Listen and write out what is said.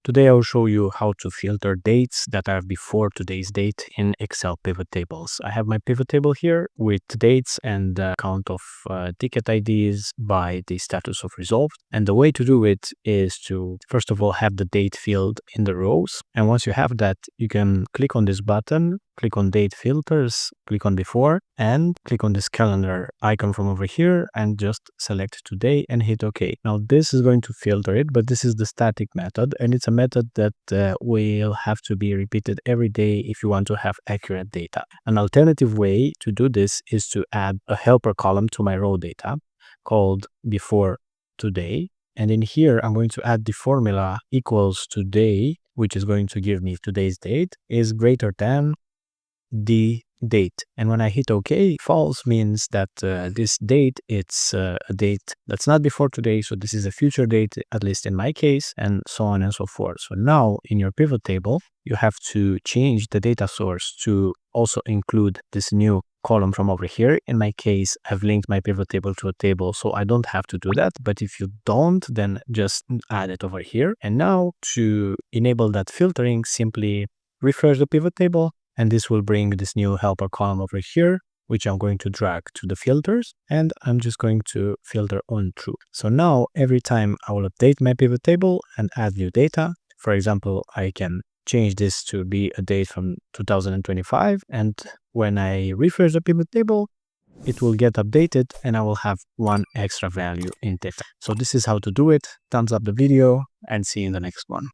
Today I will show you how to filter dates that are before today's date in Excel pivot tables. I have my pivot table here with dates and the count of ticket IDs by the status of resolved. And the way to do it is to first of all have the date field in the rows. And once you have that, you can click on this button, click on date filters, click on before, and click on this calendar icon from over here and just select today and hit OK. Now this is going to filter it, but this is the static method, and it's a method that will have to be repeated every day if you want to have accurate data. An alternative way to do this is to add a helper column to my row data called before today. And in here, I'm going to add the formula equals today, which is going to give me today's date is greater than the date. And when I hit OK, false means that this date, it's a date that's not before today. So this is a future date, at least in my case, and so on and so forth. So now in your pivot table, you have to change the data source to also include this new column from over here. In my case, I've linked my pivot table to a table, so I don't have to do that. But if you don't, then just add it over here. And now to enable that filtering, simply refresh the pivot table. And this will bring this new helper column over here, which I'm going to drag to the filters. And I'm just going to filter on true. So now every time I will update my pivot table and add new data, for example, I can change this to be a date from 2025. And when I refresh the pivot table, it will get updated and I will have one extra value in data. So this is how to do it. Thumbs up the video and see you in the next one.